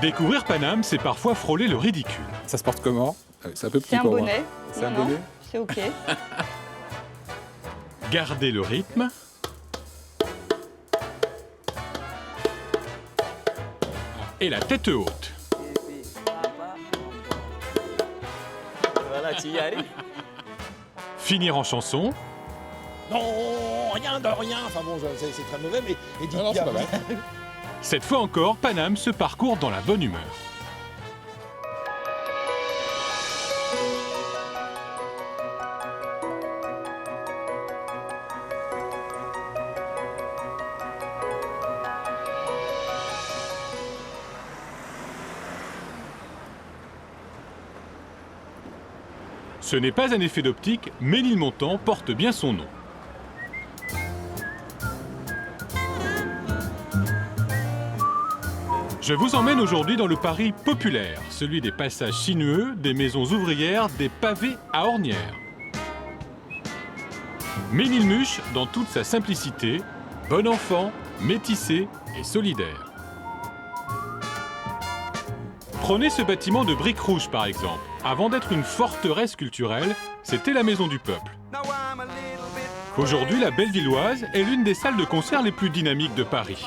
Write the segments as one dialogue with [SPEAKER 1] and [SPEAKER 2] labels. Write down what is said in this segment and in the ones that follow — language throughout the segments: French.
[SPEAKER 1] Découvrir Paname, c'est parfois frôler le ridicule.
[SPEAKER 2] Ça se porte comment? C'est un peu petit
[SPEAKER 3] C'est un
[SPEAKER 2] pour moi.
[SPEAKER 3] bonnet.
[SPEAKER 2] C'est un
[SPEAKER 3] Non,
[SPEAKER 2] bonnet?
[SPEAKER 3] c'est OK.
[SPEAKER 1] Garder le rythme. Et la tête haute.
[SPEAKER 4] Voilà, tu y arrives.
[SPEAKER 1] Finir en chanson.
[SPEAKER 4] Non, rien de rien. Enfin bon, c'est très mauvais, mais Edith
[SPEAKER 2] Non, c'est
[SPEAKER 4] Piaf.
[SPEAKER 2] pas mal.
[SPEAKER 1] Cette fois encore, Paname se parcourt dans la bonne humeur. Ce n'est pas un effet d'optique, Ménilmontant porte bien son nom. Je vous emmène aujourd'hui dans le Paris populaire, celui des passages sinueux, des maisons ouvrières, des pavés à ornières. Ménilmuche dans toute sa simplicité, bon enfant, métissé et solidaire. Prenez ce bâtiment de briques rouges par exemple. Avant d'être une forteresse culturelle, c'était la maison du peuple. Aujourd'hui, la Bellevilloise est l'une des salles de concert les plus dynamiques de Paris.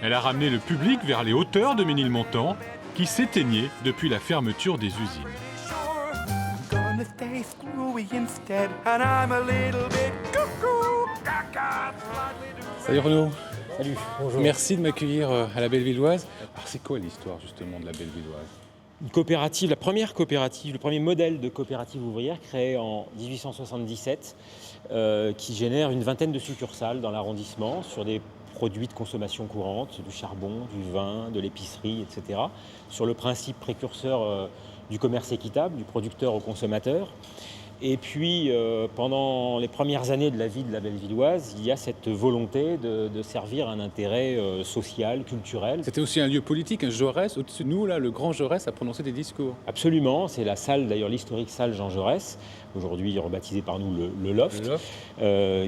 [SPEAKER 1] Elle a ramené le public vers les hauteurs de Ménilmontant, qui s'éteignaient depuis la fermeture des usines.
[SPEAKER 2] Salut Renaud.
[SPEAKER 5] Salut, bonjour.
[SPEAKER 2] Merci de m'accueillir à la Bellevilloise. Alors c'est quoi l'histoire justement de la Bellevilloise?
[SPEAKER 5] Une coopérative, la première coopérative, le premier modèle de coopérative ouvrière créé en 1877 qui génère une vingtaine de succursales dans l'arrondissement sur des produits de consommation courante, du charbon, du vin, de l'épicerie, etc. Sur le principe précurseur du commerce équitable, du producteur au consommateur. Et puis, pendant les premières années de la vie de la Bellevilloise, il y a cette volonté de servir un intérêt social, culturel.
[SPEAKER 2] C'était aussi un lieu politique, un Jaurès. Au-dessus de nous, là, le grand Jaurès a prononcé des discours.
[SPEAKER 5] Absolument, c'est la salle, d'ailleurs l'historique salle Jean Jaurès, aujourd'hui rebaptisée par nous le Loft,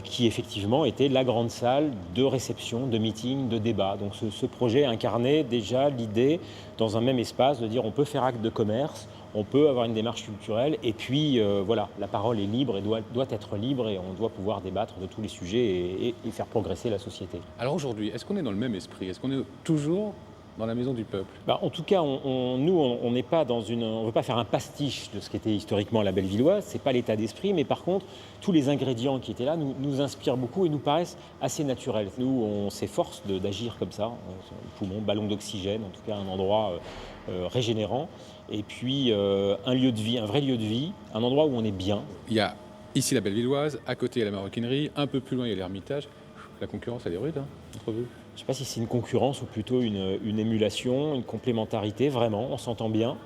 [SPEAKER 5] qui effectivement était la grande salle de réception, de meeting, de débat. Donc ce projet incarnait déjà l'idée, dans un même espace, de dire on peut faire acte de commerce, on peut avoir une démarche culturelle, et puis voilà, la parole est libre et doit être libre, et on doit pouvoir débattre de tous les sujets et faire progresser la société.
[SPEAKER 2] Alors aujourd'hui, est-ce qu'on est dans le même esprit? Est-ce qu'on est toujours dans la maison du peuple?
[SPEAKER 5] En tout cas, nous, on n'est pas on ne veut pas faire un pastiche de ce qu'était historiquement la Bellevilloise, c'est pas l'état d'esprit, mais par contre, tous les ingrédients qui étaient là nous inspirent beaucoup et nous paraissent assez naturels. Nous, on s'efforce d'agir comme ça, poumon, ballon d'oxygène, en tout cas un endroit régénérant, et puis un lieu de vie, un vrai lieu de vie, un endroit où on est bien.
[SPEAKER 2] Il y a ici la Bellevilloise, à côté il y a la Maroquinerie, un peu plus loin il y a l'Ermitage. La concurrence, elle est rude, entre vous?
[SPEAKER 5] Je ne sais pas si c'est une concurrence ou plutôt une émulation, une complémentarité, vraiment, on s'entend bien.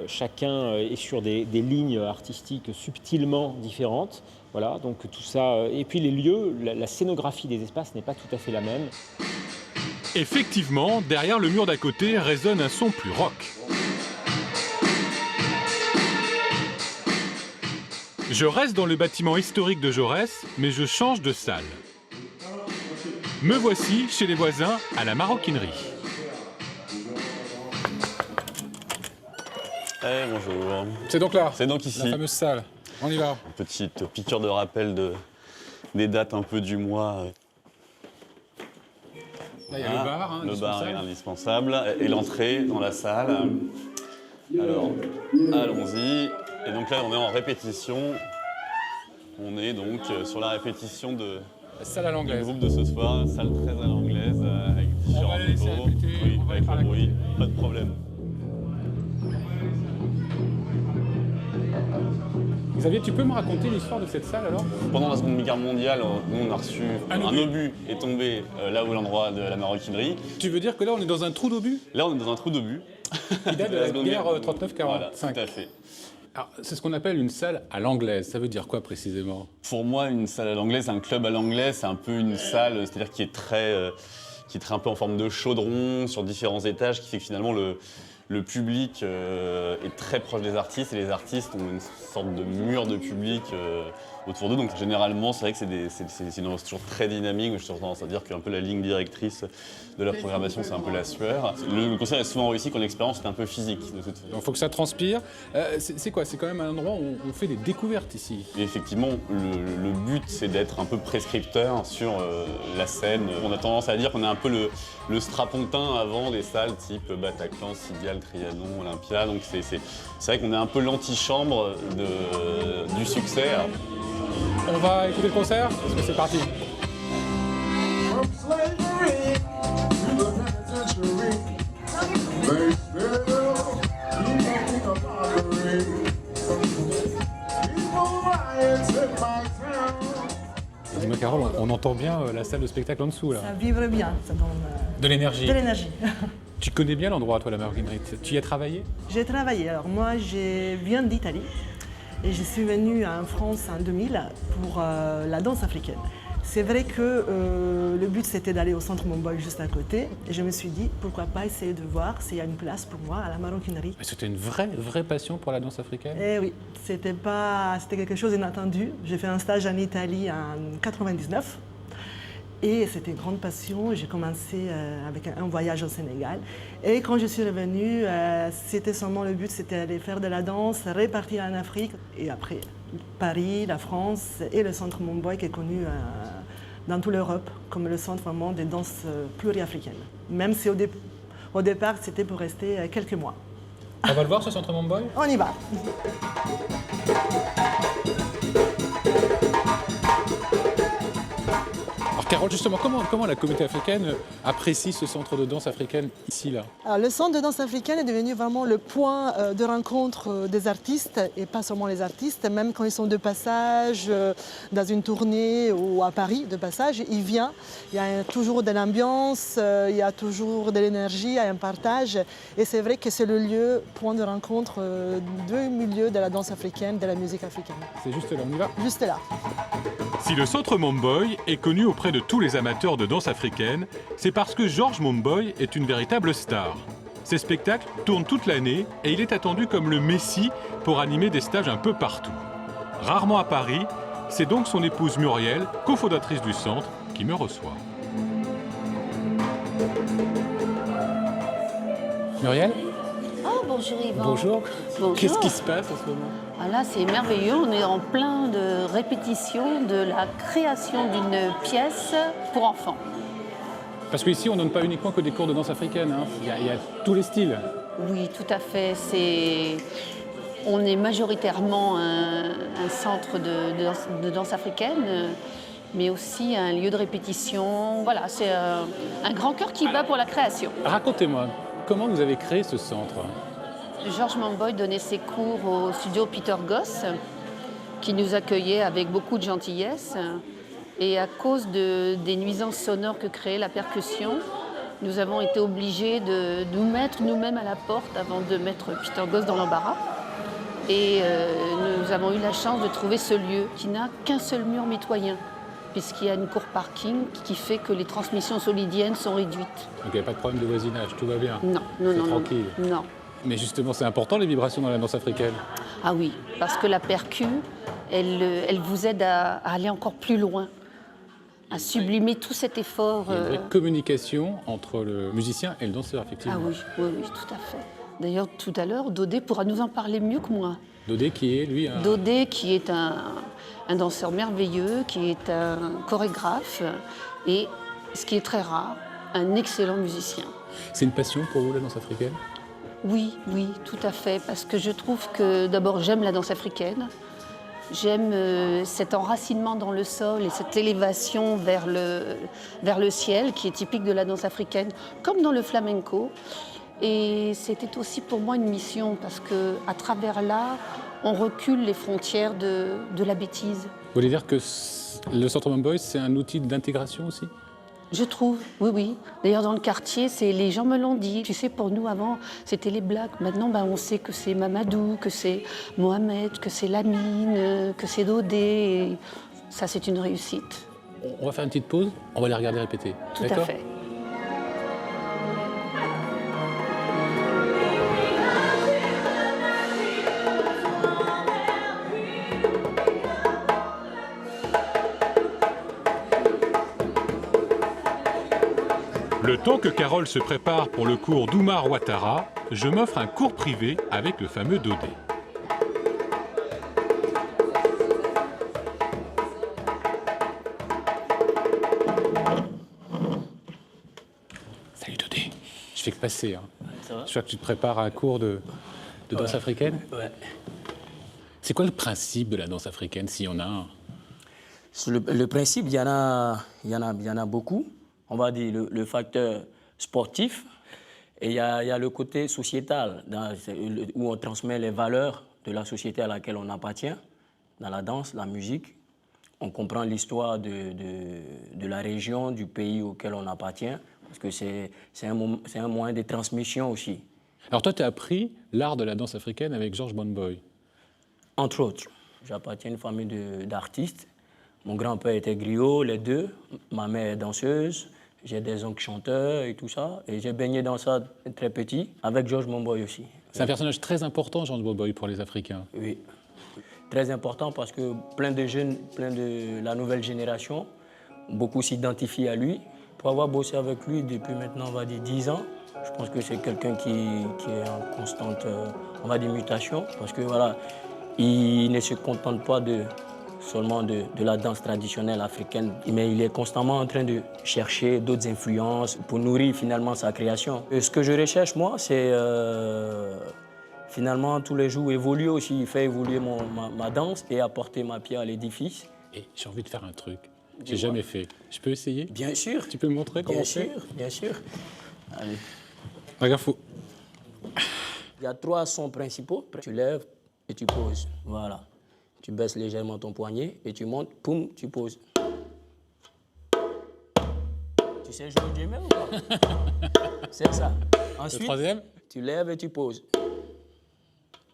[SPEAKER 5] Chacun est sur des lignes artistiques subtilement différentes. Voilà, donc tout ça. Et puis les lieux, la scénographie des espaces n'est pas tout à fait la même.
[SPEAKER 1] Effectivement, derrière le mur d'à côté résonne un son plus rock. Je reste dans le bâtiment historique de Jaurès, mais je change de salle. Me voici chez les voisins à la Maroquinerie.
[SPEAKER 4] Bonjour.
[SPEAKER 2] C'est donc là,
[SPEAKER 4] C'est donc ici.
[SPEAKER 2] la fameuse salle. On y va.
[SPEAKER 4] Une petite piqûre de rappel des dates un peu du mois.
[SPEAKER 2] Là, il y a le bar,
[SPEAKER 4] Le bar est
[SPEAKER 2] indispensable.
[SPEAKER 4] indispensable. Et l'entrée dans la salle. Alors, allons-y. Et donc là, on est en répétition. On est donc sur la répétition de
[SPEAKER 2] La salle à
[SPEAKER 4] du
[SPEAKER 2] l'anglaise.
[SPEAKER 4] groupe de ce soir. Salle très à l'anglaise, avec différents
[SPEAKER 2] va la laisser
[SPEAKER 4] niveaux.
[SPEAKER 2] répéter,
[SPEAKER 4] Oui,
[SPEAKER 2] on va
[SPEAKER 4] avec
[SPEAKER 2] aller
[SPEAKER 4] le
[SPEAKER 2] par
[SPEAKER 4] bruit, pas de problème.
[SPEAKER 2] Xavier, tu peux me raconter l'histoire de cette salle alors?
[SPEAKER 4] Pendant la Seconde Guerre mondiale, nous on a reçu
[SPEAKER 2] Un
[SPEAKER 4] obus est tombé là où est l'endroit de la Maroquinerie.
[SPEAKER 2] Tu veux dire que là, on est dans un trou d'obus?
[SPEAKER 4] Là, on est dans un trou d'obus.
[SPEAKER 2] Qui date de la
[SPEAKER 4] Seconde
[SPEAKER 2] guerre
[SPEAKER 4] Voilà,
[SPEAKER 2] 39-45.
[SPEAKER 4] tout à fait.
[SPEAKER 2] Alors, c'est ce qu'on appelle une salle à l'anglaise. Ça veut dire quoi précisément?
[SPEAKER 4] Pour moi, une salle à l'anglaise, un club à l'anglaise, c'est un peu une salle, c'est-à-dire qui est très un peu en forme de chaudron sur différents étages, qui fait que finalement le public est très proche des artistes et les artistes ont une sorte de mur de public autour d'eux. Donc généralement, c'est vrai que c'est une ambiance toujours très dynamique. J'ai tendance à dire qu'un peu la ligne directrice de la programmation, c'est un peu la sueur. Le concert est souvent réussi quand l'expérience est un peu physique. De toute façon.
[SPEAKER 2] Il faut que ça transpire. C'est quoi? C'est quand même un endroit où on fait des découvertes ici.
[SPEAKER 4] Et effectivement, le but, c'est d'être un peu prescripteur sur la scène. On a tendance à dire qu'on est un peu le strapontin avant des salles type Bataclan, Cigale, Trianon, Olympia. Donc c'est vrai qu'on est un peu l'antichambre du succès. Alors,
[SPEAKER 2] On va écouter le concert parce que c'est parti.
[SPEAKER 3] From slavery to the penitentiary, they still keep a mockery. People riots in my town.
[SPEAKER 2] Dis-moi Carole, on entend bien la salle de spectacle en dessous là.
[SPEAKER 6] Ça vibre bien, ça donne
[SPEAKER 2] De l'énergie.
[SPEAKER 6] de l'énergie.
[SPEAKER 2] Tu connais bien l'endroit toi, la Maroquinerie. Tu y as travaillé?
[SPEAKER 6] J'ai travaillé, alors moi je viens d'Italie et je suis venue en France en 2000 pour la danse africaine. C'est vrai que le but c'était d'aller au centre Momboy juste à côté et je me suis dit pourquoi pas essayer de voir s'il y a une place pour moi à la Maroquinerie.
[SPEAKER 2] C'était une vraie passion pour la danse africaine?
[SPEAKER 6] Eh oui, c'était quelque chose d'inattendu. J'ai fait un stage en Italie en 99 et c'était une grande passion. J'ai commencé avec un voyage au Sénégal et quand je suis revenue, c'était seulement le but, c'était d'aller faire de la danse, repartir en Afrique et après Paris, la France et le centre Momboy qui est connu dans toute l'Europe comme le centre vraiment des danses pluriafricaines. Même si au départ c'était pour rester quelques mois.
[SPEAKER 2] On va le voir ce centre Momboy?
[SPEAKER 6] On y va.
[SPEAKER 2] Alors Carole, justement, comment la communauté africaine apprécie ce centre de danse africaine ici, là?
[SPEAKER 6] Alors, le centre de danse africaine est devenu vraiment le point de rencontre des artistes, et pas seulement les artistes, même quand ils sont de passage dans une tournée ou à Paris de passage, ils viennent. Il y a toujours de l'ambiance, il y a toujours de l'énergie, il y a un partage. Et c'est vrai que c'est le lieu, point de rencontre du milieu de la danse africaine, de la musique africaine.
[SPEAKER 2] C'est juste là, on y va?
[SPEAKER 6] Juste là.
[SPEAKER 1] Si le centre Momboy est connu auprès de tous les amateurs de danse africaine, c'est parce que George Momboy est une véritable star. Ses spectacles tournent toute l'année et il est attendu comme le messie pour animer des stages un peu partout. Rarement à Paris, c'est donc son épouse Muriel, cofondatrice du centre, qui me reçoit.
[SPEAKER 2] Muriel?
[SPEAKER 7] Oh, bonjour Yvan.
[SPEAKER 2] Bonjour.
[SPEAKER 7] Bonjour.
[SPEAKER 2] Qu'est-ce qui se passe en ce moment?
[SPEAKER 7] Ah là, c'est merveilleux. On est en plein de répétition de la création d'une pièce pour enfants.
[SPEAKER 2] Parce qu'ici, on ne donne pas uniquement que des cours de danse africaine, hein. Il y a tous les styles.
[SPEAKER 7] Oui, tout à fait. On est majoritairement un centre de danse africaine, mais aussi un lieu de répétition. Voilà, c'est un grand cœur qui bat pour la création.
[SPEAKER 2] Racontez-moi, comment vous avez créé ce centre?
[SPEAKER 7] George Momboy donnait ses cours au studio Peter Goss, qui nous accueillait avec beaucoup de gentillesse. Et à cause des nuisances sonores que créait la percussion, nous avons été obligés de nous mettre nous-mêmes à la porte avant de mettre Peter Goss dans l'embarras. Et nous avons eu la chance de trouver ce lieu qui n'a qu'un seul mur mitoyen, puisqu'il y a une cour parking qui fait que les transmissions solidiennes sont réduites.
[SPEAKER 2] Donc il n'y a pas de problème de voisinage, tout va bien?
[SPEAKER 7] Non, non,
[SPEAKER 2] C'est
[SPEAKER 7] non,
[SPEAKER 2] tranquille.
[SPEAKER 7] non.
[SPEAKER 2] Mais justement, c'est important les vibrations dans la danse africaine.
[SPEAKER 7] Ah oui, parce que la percu, elle vous aide à aller encore plus loin, à sublimer tout cet effort.
[SPEAKER 2] Il y a une vraie communication entre le musicien et le danseur, effectivement.
[SPEAKER 7] Ah oui, oui, oui, tout à fait. D'ailleurs, tout à l'heure, Dodé pourra nous en parler mieux que moi.
[SPEAKER 2] Dodé qui est, lui, un...
[SPEAKER 7] Dodé qui est un danseur merveilleux, qui est un chorégraphe et, ce qui est très rare, un excellent musicien.
[SPEAKER 2] C'est une passion pour vous, la danse africaine?
[SPEAKER 7] Oui, oui, tout à fait, parce que je trouve que d'abord j'aime la danse africaine, j'aime cet enracinement dans le sol et cette élévation vers le ciel qui est typique de la danse africaine, comme dans le flamenco. Et c'était aussi pour moi une mission, parce qu'à travers l'art, on recule les frontières de la bêtise.
[SPEAKER 2] Vous voulez dire que le Centre Momboy, c'est un outil d'intégration aussi?
[SPEAKER 7] Je trouve, oui, oui. D'ailleurs, dans le quartier, les gens me l'ont dit. Tu sais, pour nous, avant, c'était les Blacks. Maintenant, on sait que c'est Mamadou, que c'est Mohamed, que c'est Lamine, que c'est Dodé. Et ça, c'est une réussite.
[SPEAKER 2] On va faire une petite pause, on va les regarder répéter.
[SPEAKER 7] Tout à fait.
[SPEAKER 1] Le temps que Carole se prépare pour le cours d'Oumar Ouattara, je m'offre un cours privé avec le fameux Dodé.
[SPEAKER 2] Salut Dodé. Je fais que passer. Hein.
[SPEAKER 8] Ça va?
[SPEAKER 2] Je vois que tu te prépares à un cours de danse africaine.
[SPEAKER 8] Ouais.
[SPEAKER 2] C'est quoi le principe de la danse africaine, s'il y en a un?
[SPEAKER 8] Le principe, il y en a beaucoup. On va dire le facteur sportif et il y a le côté sociétal où on transmet les valeurs de la société à laquelle on appartient. Dans la danse, la musique, on comprend l'histoire de la région, du pays auquel on appartient parce que c'est un moyen de transmission aussi.
[SPEAKER 2] Alors toi, tu as appris l'art de la danse africaine avec Georges Bonboy.
[SPEAKER 8] Entre autres, j'appartiens à une famille d'artistes. Mon grand-père était griot, les deux. Ma mère est danseuse. J'ai des oncles chanteurs et tout ça. Et j'ai baigné dans ça très petit, avec Georges Bonboy aussi.
[SPEAKER 2] C'est un personnage très important, Georges Bonboy, pour les Africains.
[SPEAKER 8] Oui. Très important parce que plein de jeunes, plein de la nouvelle génération, beaucoup s'identifient à lui. Pour avoir bossé avec lui depuis maintenant, on va dire 10 ans, je pense que c'est quelqu'un qui est en constante, on va dire, mutation. Parce que voilà, il ne se contente pas seulement de la danse traditionnelle africaine, mais il est constamment en train de chercher d'autres influences pour nourrir finalement sa création. Et ce que je recherche, moi, c'est finalement tous les jours évoluer aussi, faire évoluer ma danse et apporter ma pierre à l'édifice.
[SPEAKER 2] Et j'ai envie de faire un truc. J'ai jamais fait. Je peux essayer?
[SPEAKER 8] Bien sûr.
[SPEAKER 2] Tu peux me montrer comment
[SPEAKER 8] Bien
[SPEAKER 2] c'est?
[SPEAKER 8] sûr, bien sûr. Allez.
[SPEAKER 2] Regarde, faut...
[SPEAKER 8] Il y a 3 sons principaux. Tu lèves et tu poses. Voilà. Tu baisses légèrement ton poignet et tu montes, poum, tu poses. Tu sais jouer du même ou pas? C'est ça. Ensuite,
[SPEAKER 2] Le troisième?
[SPEAKER 8] tu lèves et tu poses.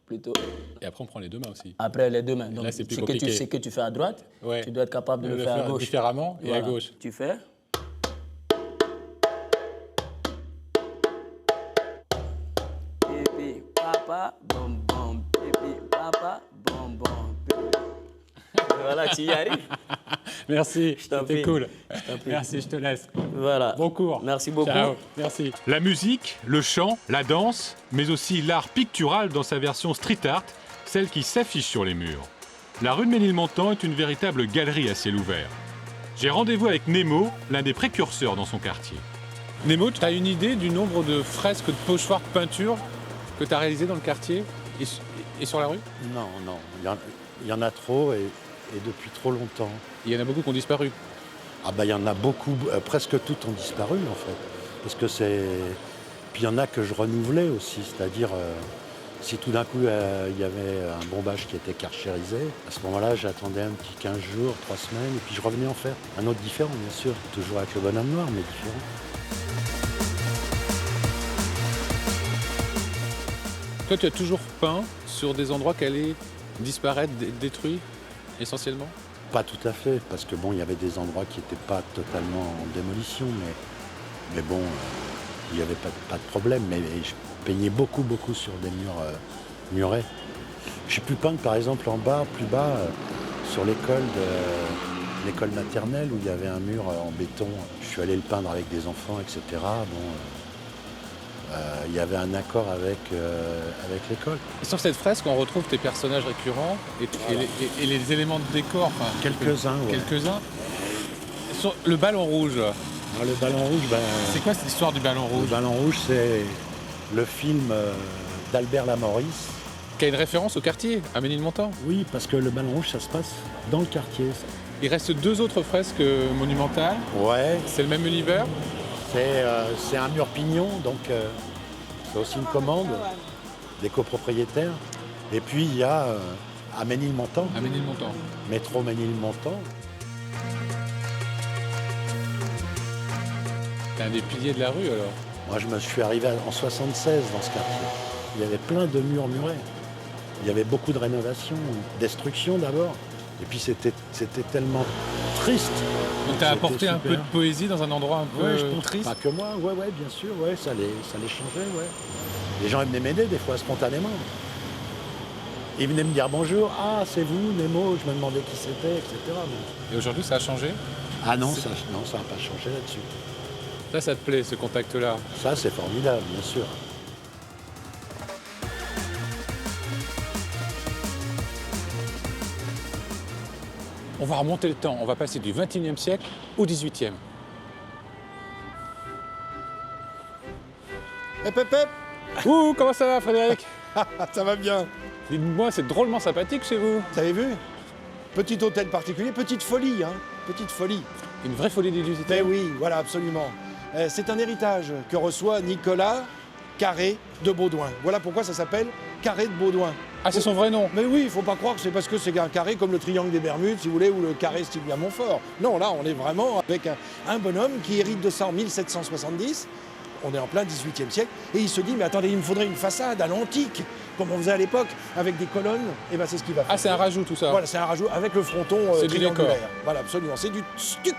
[SPEAKER 8] Plutôt.
[SPEAKER 2] Et après, on prend les deux mains aussi.
[SPEAKER 8] Après, les deux mains. Donc,
[SPEAKER 2] Là, c'est plus
[SPEAKER 8] ce
[SPEAKER 2] compliqué.
[SPEAKER 8] que tu fais à droite,
[SPEAKER 2] Ouais.
[SPEAKER 8] tu dois être capable de le faire à gauche.
[SPEAKER 2] Différemment et à
[SPEAKER 8] Voilà.
[SPEAKER 2] gauche.
[SPEAKER 8] Tu fais. Pipi, papa, bom, bom. Pipi, papa, bom, bom. Voilà, tu y arrives.
[SPEAKER 2] Merci,
[SPEAKER 8] t'en
[SPEAKER 2] c'était
[SPEAKER 8] prie.
[SPEAKER 2] cool.
[SPEAKER 8] Je t'en prie.
[SPEAKER 2] Merci, je te laisse.
[SPEAKER 8] Voilà.
[SPEAKER 2] Bon cours.
[SPEAKER 8] Merci beaucoup.
[SPEAKER 2] Ciao, merci.
[SPEAKER 1] La musique, le chant, la danse, mais aussi l'art pictural dans sa version street art, celle qui s'affiche sur les murs. La rue de Ménilmontant est une véritable galerie à ciel ouvert. J'ai rendez-vous avec Nemo, l'un des précurseurs dans son quartier.
[SPEAKER 2] Nemo, tu as une idée du nombre de fresques, de pochoirs, de peintures que tu as réalisées dans le quartier et sur la rue?
[SPEAKER 9] Non, non, il y en a trop et depuis trop longtemps.
[SPEAKER 2] Il y en a beaucoup qui ont disparu.
[SPEAKER 9] Ah bah il y en a beaucoup, presque toutes ont disparu en fait. Parce que c'est... Puis il y en a que je renouvelais aussi, c'est-à-dire si tout d'un coup il y avait un bombage qui était carchérisé, à ce moment-là j'attendais un petit 15 jours, 3 semaines, et puis je revenais en faire un autre différent bien sûr, toujours avec le bonhomme noir mais différent.
[SPEAKER 2] Toi, tu as toujours peint sur des endroits qui allaient disparaître, détruits, essentiellement?
[SPEAKER 9] Pas tout à fait, parce que bon, il y avait des endroits qui n'étaient pas totalement en démolition, mais bon, il n'y avait pas de problème. Mais je peignais beaucoup sur des murs murés. J'ai pu peindre par exemple en bas, plus bas, sur l'école maternelle où il y avait un mur en béton. Je suis allé le peindre avec des enfants, etc. Bon, il y avait un accord avec l'école.
[SPEAKER 2] Et sur cette fresque, on retrouve tes personnages récurrents et les éléments de décor. Enfin,
[SPEAKER 9] Quelques-uns, ouais.
[SPEAKER 2] Quelques-uns. Sur le ballon rouge,
[SPEAKER 9] Alors, le ballon rouge,
[SPEAKER 2] c'est quoi cette histoire du ballon
[SPEAKER 9] le
[SPEAKER 2] rouge?
[SPEAKER 9] ballon rouge, c'est le film d'Albert Lamoris.
[SPEAKER 2] Qui a une référence au quartier, à Ménilmontant.
[SPEAKER 9] Oui, parce que le ballon rouge, ça se passe dans le quartier. Ça.
[SPEAKER 2] Il reste 2 autres fresques monumentales.
[SPEAKER 9] Ouais,
[SPEAKER 2] C'est le même univers.
[SPEAKER 9] c'est un mur pignon, donc c'est aussi une commande des copropriétaires. Et puis il y a à Ménilmontant,
[SPEAKER 2] À Ménilmontant.
[SPEAKER 9] métro Ménilmontant.
[SPEAKER 2] C'est un des piliers de la rue alors.
[SPEAKER 9] Moi, je me suis arrivé en 76 dans ce quartier. Il y avait plein de murs murés. Il y avait beaucoup de rénovations, destruction d'abord. Et puis c'était tellement triste.
[SPEAKER 2] Donc tu as
[SPEAKER 9] C'était
[SPEAKER 2] apporté un peu
[SPEAKER 9] super.
[SPEAKER 2] de poésie dans un endroit un peu
[SPEAKER 9] Ouais, je pense
[SPEAKER 2] triste.
[SPEAKER 9] pas que moi, ouais, bien sûr, ouais, ça les changeait, ouais. Les gens venaient m'aider des fois spontanément. Ils venaient me dire bonjour, ah c'est vous, Nemo, je me demandais qui c'était, etc.
[SPEAKER 2] Et aujourd'hui, ça a changé.
[SPEAKER 9] Ah non, ça n'a pas changé là-dessus.
[SPEAKER 2] Ça te plaît, ce contact-là?
[SPEAKER 9] Ça, c'est formidable, bien sûr.
[SPEAKER 2] On va remonter le temps, on va passer du 21e siècle au 18e.
[SPEAKER 10] Hep, hep, hep.
[SPEAKER 2] Ouh, comment ça va, Frédéric?
[SPEAKER 10] Ça va bien.
[SPEAKER 2] Dites-moi, c'est drôlement sympathique chez vous.
[SPEAKER 10] Vous avez vu? Petit hôtel particulier, petite folie, hein. Petite folie.
[SPEAKER 2] Une vraie folie du 18e.
[SPEAKER 10] Mais oui, voilà, absolument. C'est un héritage que reçoit Nicolas Carré de Baudouin. Voilà pourquoi ça s'appelle Carré de Baudouin.
[SPEAKER 2] Ah, c'est son vrai nom?
[SPEAKER 10] Mais oui, il ne faut pas croire que c'est parce que c'est un carré comme le triangle des Bermudes, si vous voulez, ou le carré Sylvia Montfort. Non, là, on est vraiment avec un bonhomme qui hérite de ça en 1770. On est en plein 18e siècle. Et il se dit, mais attendez, il me faudrait une façade à l'antique, comme on faisait à l'époque, avec des colonnes. Et bien, c'est ce qu'il va faire.
[SPEAKER 2] Ah, c'est un rajout, tout ça?
[SPEAKER 10] Voilà, c'est un rajout avec le fronton
[SPEAKER 2] C'est du
[SPEAKER 10] triangulaire.
[SPEAKER 2] décor.
[SPEAKER 10] Voilà, absolument. C'est du stuc.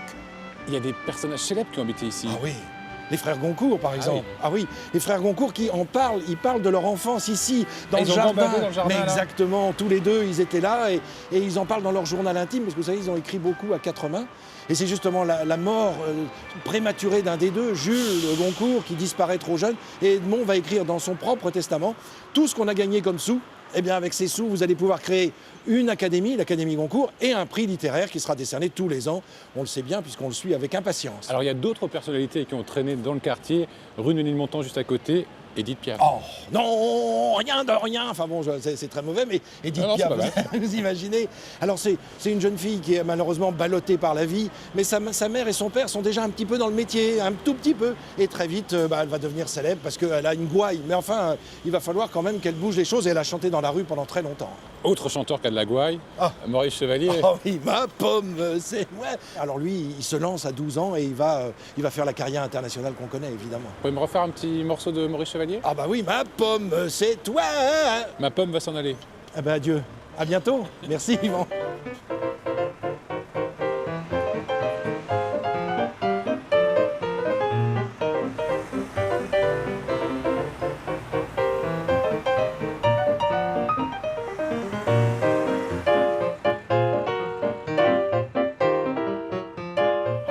[SPEAKER 2] Il y a des personnages célèbres qui ont habité ici.
[SPEAKER 10] Ah oui. Les frères Goncourt, par exemple. Ah oui, les frères Goncourt qui en parlent, ils parlent de leur enfance ici, dans, le,
[SPEAKER 2] ont
[SPEAKER 10] jardin.
[SPEAKER 2] gambadé dans le jardin.
[SPEAKER 10] Mais
[SPEAKER 2] là.
[SPEAKER 10] exactement, tous les deux, ils étaient là et ils en parlent dans leur journal intime, parce que vous savez, ils ont écrit beaucoup à quatre mains. Et c'est justement la mort prématurée d'un des deux, Jules Goncourt, qui disparaît trop jeune. Et Edmond va écrire dans son propre testament tout ce qu'on a gagné comme sous. Eh bien, avec ces sous, vous allez pouvoir créer une académie, l'Académie Goncourt, et un prix littéraire qui sera décerné tous les ans. On le sait bien, puisqu'on le suit avec impatience.
[SPEAKER 2] Alors, il y a d'autres personnalités qui ont traîné dans le quartier, rue Ménilmontant juste à côté, Édith Piaf.
[SPEAKER 10] Oh, non, rien de rien. Enfin bon, c'est très mauvais, mais Édith Piaf, vous imaginez. Alors, c'est une jeune fille qui est malheureusement ballottée par la vie, mais sa mère et son père sont déjà un petit peu dans le métier, un tout petit peu. Et très vite, elle va devenir célèbre parce qu'elle a une gouaille. Mais enfin, il va falloir quand même qu'elle bouge les choses, et elle a chanté dans la rue pendant très longtemps.
[SPEAKER 2] Autre chanteur qui a de la gouaille, Maurice Chevalier.
[SPEAKER 10] Oh oui, ma pomme, c'est... Ouais. Alors lui, il se lance à 12 ans et il va faire la carrière internationale qu'on connaît, évidemment.
[SPEAKER 2] Vous pouvez me refaire un petit morceau de Maurice Chevalier?
[SPEAKER 10] Ah bah oui, ma pomme, c'est toi.
[SPEAKER 2] Ma pomme va s'en aller.
[SPEAKER 10] Ah bah adieu. À bientôt. Merci, Yvan.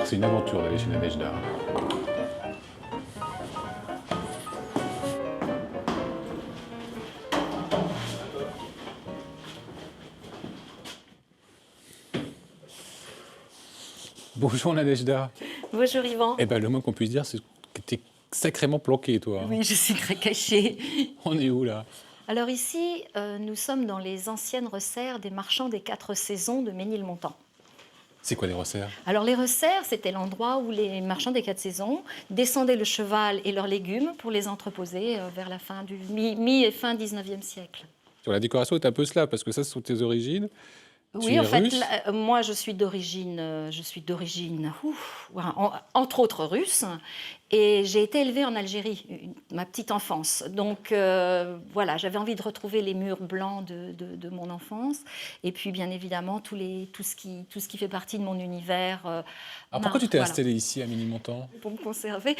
[SPEAKER 2] C'est une aventure d'aller chez Nadejda. Bonjour Nadejda.
[SPEAKER 11] Bonjour Yvan.
[SPEAKER 2] Eh ben, le moins qu'on puisse dire, c'est que t'es sacrément planqué, toi.
[SPEAKER 11] Oui, je suis très cachée.
[SPEAKER 2] On est où, là?
[SPEAKER 11] Alors ici, nous sommes dans les anciennes resserres des marchands des 4 saisons de Ménilmontant.
[SPEAKER 2] C'est quoi les resserres?
[SPEAKER 11] Alors les resserres, c'était l'endroit où les marchands des 4 saisons descendaient le cheval et leurs légumes pour les entreposer vers la fin du mi- et fin 19e siècle.
[SPEAKER 2] Sur la décoration est un peu cela, parce que ça, ce sont tes origines.
[SPEAKER 11] Oui, en fait, moi, je suis d'origine, entre autres russe, et j'ai été élevée en Algérie, ma petite enfance. Donc, voilà, j'avais envie de retrouver les murs blancs de mon enfance, et puis, bien évidemment, tout ce qui fait partie de mon univers.
[SPEAKER 2] Alors, pourquoi tu t'es installée ici, à Ménilmontant?
[SPEAKER 11] Pour me conserver.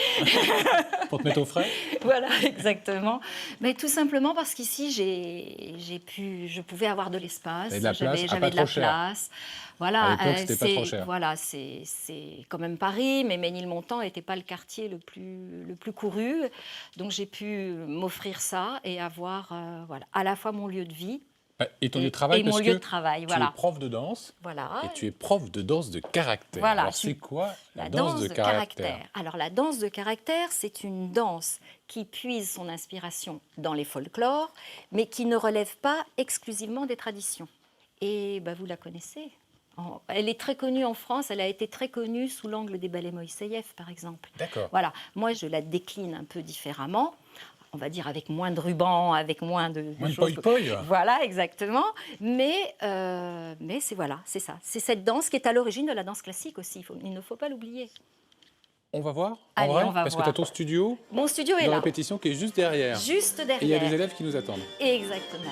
[SPEAKER 2] Pour te mettre au frais?
[SPEAKER 11] Voilà, exactement. Mais tout simplement parce qu'ici, je pouvais avoir de l'espace, j'avais de la place. Voilà,
[SPEAKER 2] à l'époque, c'était pas trop cher.
[SPEAKER 11] Voilà, c'est quand même Paris, mais Ménilmontant n'était pas le quartier le plus couru. Donc j'ai pu m'offrir ça et avoir à la fois mon lieu de vie.
[SPEAKER 2] Et ton lieu de travail,
[SPEAKER 11] mon lieu de travail, voilà.
[SPEAKER 2] Tu es prof de danse,
[SPEAKER 11] voilà.
[SPEAKER 2] Et tu es prof de danse de caractère.
[SPEAKER 11] Voilà,
[SPEAKER 2] alors c'est quoi
[SPEAKER 11] la danse de caractère? Alors la danse de caractère, c'est une danse qui puise son inspiration dans les folklores, mais qui ne relève pas exclusivement des traditions. Et vous la connaissez. Elle est très connue en France, elle a été très connue sous l'angle des ballets Moïseïev, par exemple.
[SPEAKER 2] D'accord.
[SPEAKER 11] Voilà, moi je la décline un peu différemment. On va dire avec moins de rubans, avec moins de
[SPEAKER 2] poi-poi.
[SPEAKER 11] Voilà, exactement. Mais c'est ça. C'est cette danse qui est à l'origine de la danse classique aussi. Il ne faut pas l'oublier.
[SPEAKER 2] On va voir?
[SPEAKER 11] Allez, on va
[SPEAKER 2] Parce
[SPEAKER 11] voir.
[SPEAKER 2] que tu as ton studio.
[SPEAKER 11] Mon studio est
[SPEAKER 2] de
[SPEAKER 11] là.
[SPEAKER 2] répétition qui est juste derrière.
[SPEAKER 11] Juste derrière.
[SPEAKER 2] Et il y a des élèves qui nous attendent.
[SPEAKER 11] Exactement.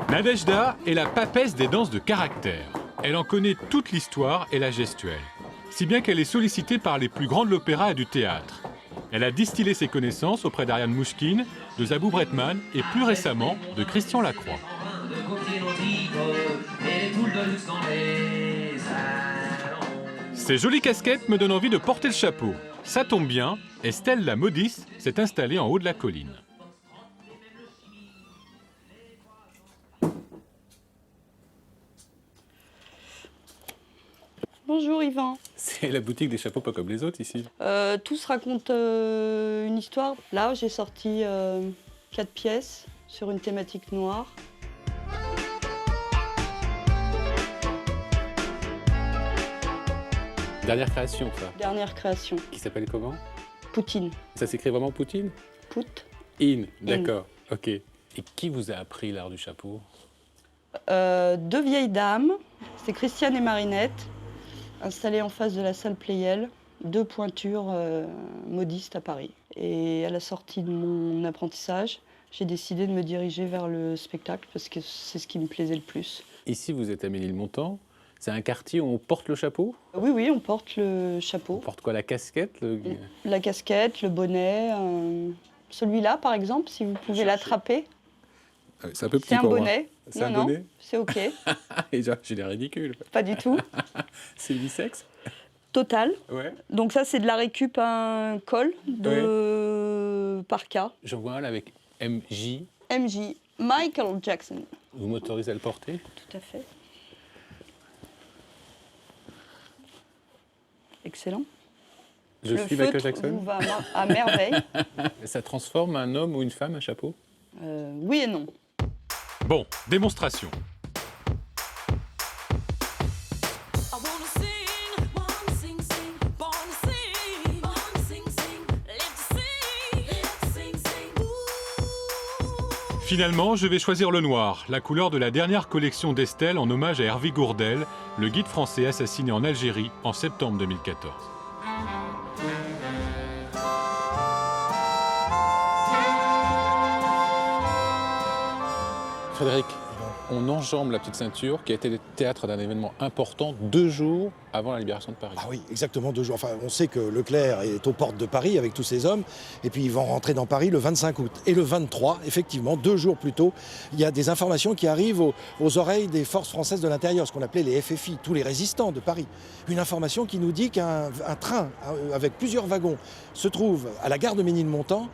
[SPEAKER 1] Nadejda est la papesse des danses de caractère. Elle en connaît toute l'histoire et la gestuelle, si bien qu'elle est sollicitée par les plus grands de l'opéra et du théâtre. Elle a distillé ses connaissances auprès d'Ariane Mouchkine, de Zabou Bretman et plus récemment de Christian Lacroix. Ces jolies casquettes me donnent envie de porter le chapeau. Ça tombe bien, Estelle la modiste s'est installée en haut de la colline.
[SPEAKER 12] Bonjour Yvan.
[SPEAKER 2] C'est la boutique des chapeaux pas comme les autres ici.
[SPEAKER 12] Tous racontent une histoire. Là, j'ai sorti 4 pièces sur une thématique noire.
[SPEAKER 2] Dernière création, ça.
[SPEAKER 12] Dernière création.
[SPEAKER 2] Qui s'appelle comment?
[SPEAKER 12] Poutine.
[SPEAKER 2] Ça s'écrit vraiment Poutine?
[SPEAKER 12] Pout.
[SPEAKER 2] In, d'accord, ok. Et qui vous a appris l'art du chapeau?
[SPEAKER 12] 2 vieilles dames, c'est Christiane et Marinette, installées en face de la salle Pleyel, 2 pointures modistes à Paris. Et à la sortie de mon apprentissage, j'ai décidé de me diriger vers le spectacle parce que c'est ce qui me plaisait le plus.
[SPEAKER 2] Ici, vous êtes à Ménilmontant. C'est un quartier où on porte le chapeau?
[SPEAKER 12] Oui, oui, on porte le chapeau.
[SPEAKER 2] On porte quoi, la casquette?
[SPEAKER 12] La casquette, le bonnet. Celui-là, par exemple, si vous pouvez l'attraper.
[SPEAKER 2] C'est un peu petit
[SPEAKER 12] C'est un
[SPEAKER 2] pour moi.
[SPEAKER 12] bonnet.
[SPEAKER 2] C'est un
[SPEAKER 12] non,
[SPEAKER 2] bonnet?
[SPEAKER 12] c'est OK.
[SPEAKER 2] Et j'ai l'air ridicule.
[SPEAKER 12] Pas du tout.
[SPEAKER 2] C'est unisexe?
[SPEAKER 12] Total.
[SPEAKER 2] Ouais.
[SPEAKER 12] Donc ça, c'est de la récup à un col de parka.
[SPEAKER 2] J'en vois un là avec MJ.
[SPEAKER 12] MJ, Michael Jackson.
[SPEAKER 2] Vous m'autorisez à le porter?
[SPEAKER 12] Tout à fait. Excellent.
[SPEAKER 2] Je suis Michael Jackson?
[SPEAKER 12] Vous va à merveille.
[SPEAKER 2] Ça transforme un homme ou une femme, un chapeau?
[SPEAKER 12] Oui et non.
[SPEAKER 1] Bon, démonstration. Finalement, je vais choisir le noir, la couleur de la dernière collection d'Estelle en hommage à Hervé Gourdel, le guide français assassiné en Algérie en septembre 2014.
[SPEAKER 2] Frédéric, on enjambe la petite ceinture qui a été le théâtre d'un événement important 2 jours avant la libération de Paris.
[SPEAKER 10] Ah oui, exactement 2 jours. Enfin, on sait que Leclerc est aux portes de Paris avec tous ses hommes, et puis ils vont rentrer dans Paris le 25 août. Et le 23, effectivement, 2 jours plus tôt, il y a des informations qui arrivent aux oreilles des forces françaises de l'intérieur, ce qu'on appelait les FFI, tous les résistants de Paris. Une information qui nous dit qu'un train avec plusieurs wagons se trouve à la gare de Ménilmontant,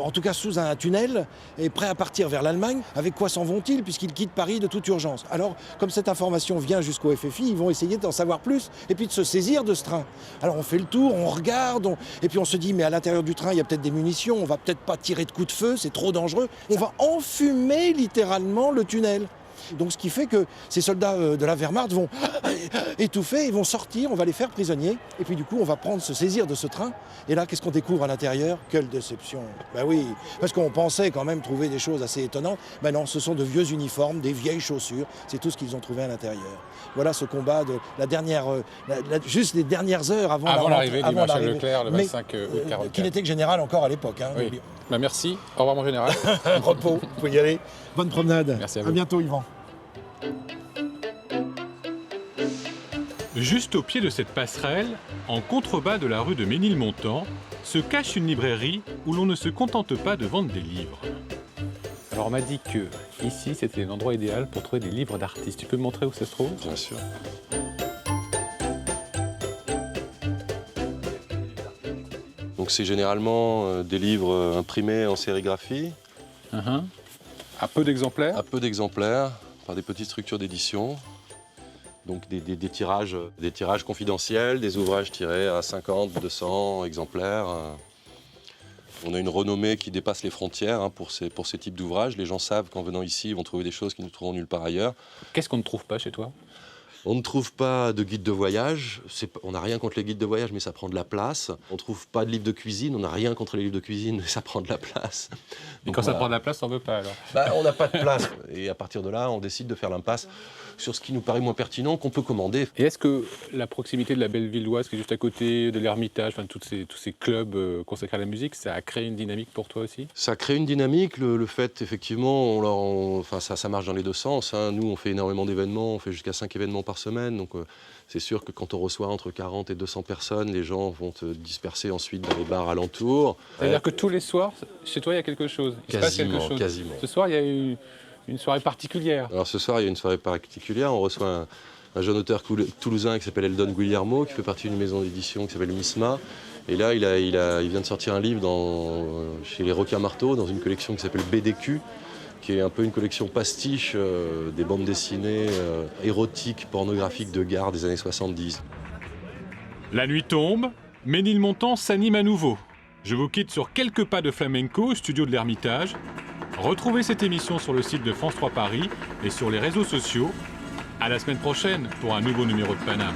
[SPEAKER 10] en tout cas sous un tunnel, est prêt à partir vers l'Allemagne. Avec quoi s'en vont-ils puisqu'ils quittent Paris de toute urgence? Alors, comme cette information vient jusqu'au FFI, ils vont essayer d'en savoir plus et puis de se saisir de ce train. Alors on fait le tour, on regarde, et puis on se dit mais à l'intérieur du train il y a peut-être des munitions, on va peut-être pas tirer de coups de feu, c'est trop dangereux. On va enfumer littéralement le tunnel. Donc ce qui fait que ces soldats de la Wehrmacht vont étouffer, ils vont sortir, on va les faire prisonniers. Et puis du coup, on va se saisir de ce train. Et là, qu'est-ce qu'on découvre à l'intérieur? Quelle déception! Ben oui, parce qu'on pensait quand même trouver des choses assez étonnantes. Ben non, ce sont de vieux uniformes, des vieilles chaussures. C'est tout ce qu'ils ont trouvé à l'intérieur. Voilà ce combat de la dernière, juste les dernières heures avant
[SPEAKER 2] l'arrivée du maréchal Leclerc le 25 août 1944.
[SPEAKER 10] Qui n'était que général encore à l'époque. Hein,
[SPEAKER 2] oui. Ben merci. Au revoir mon général.
[SPEAKER 10] Repos, vous pouvez y aller. Bonne promenade.
[SPEAKER 2] Merci à vous.
[SPEAKER 10] À bientôt Yvan.
[SPEAKER 1] Juste au pied de cette passerelle, en contrebas de la rue de Ménilmontant, se cache une librairie où l'on ne se contente pas de vendre des livres.
[SPEAKER 2] Alors on m'a dit que ici c'était l'endroit idéal pour trouver des livres d'artistes. Tu peux me montrer où ça se trouve?
[SPEAKER 13] Bien sûr. Donc c'est généralement des livres imprimés en sérigraphie.
[SPEAKER 2] À peu d'exemplaires?
[SPEAKER 13] À peu d'exemplaires, par des petites structures d'édition. Donc des tirages confidentiels, des ouvrages tirés à 50, 200 exemplaires. On a une renommée qui dépasse les frontières pour ces types d'ouvrages. Les gens savent qu'en venant ici, ils vont trouver des choses qu'ils ne trouveront nulle part ailleurs.
[SPEAKER 2] Qu'est-ce qu'on ne trouve pas chez toi?
[SPEAKER 13] On ne trouve pas de guide de voyage. On n'a rien contre les guides de voyage, mais ça prend de la place. On ne trouve pas de livres de cuisine. On n'a rien contre les livres de cuisine, mais ça prend de la place.
[SPEAKER 2] Et quand ça prend de la place, on ne veut pas alors?
[SPEAKER 13] On n'a pas de place. Et à partir de là, on décide de faire l'impasse sur ce qui nous paraît moins pertinent, qu'on peut commander.
[SPEAKER 2] Et est-ce que la proximité de la Bellevilloise, qui est juste à côté, de l'Ermitage, tous ces clubs consacrés à la musique, ça a créé une dynamique pour toi aussi?
[SPEAKER 13] Ça crée une dynamique. Le fait, effectivement, ça marche dans les deux sens. Hein. Nous, on fait énormément d'événements. On fait jusqu'à 5 événements par semaine. Donc c'est sûr que quand on reçoit entre 40 et 200 personnes, les gens vont te disperser ensuite dans les bars alentours.
[SPEAKER 2] C'est-à-dire que tous les soirs, chez toi, il y a quelque chose. Il se passe quelque chose.
[SPEAKER 13] Quasiment.
[SPEAKER 2] Ce soir, il y a eu une soirée particulière.
[SPEAKER 13] Alors ce soir, il y a une soirée particulière. On reçoit un jeune auteur toulousain qui s'appelle Eldon Guillermo, qui fait partie d'une maison d'édition qui s'appelle Misma. Et là, il vient de sortir un livre chez les Requins-Marteaux, dans une collection qui s'appelle BDQ, qui est un peu une collection pastiche des bandes dessinées érotiques, pornographiques de gare des années 70.
[SPEAKER 1] La nuit tombe, Ménilmontant s'anime à nouveau. Je vous quitte sur quelques pas de flamenco au studio de l'Ermitage. Retrouvez cette émission sur le site de France 3 Paris et sur les réseaux sociaux. À la semaine prochaine pour un nouveau numéro de Paname.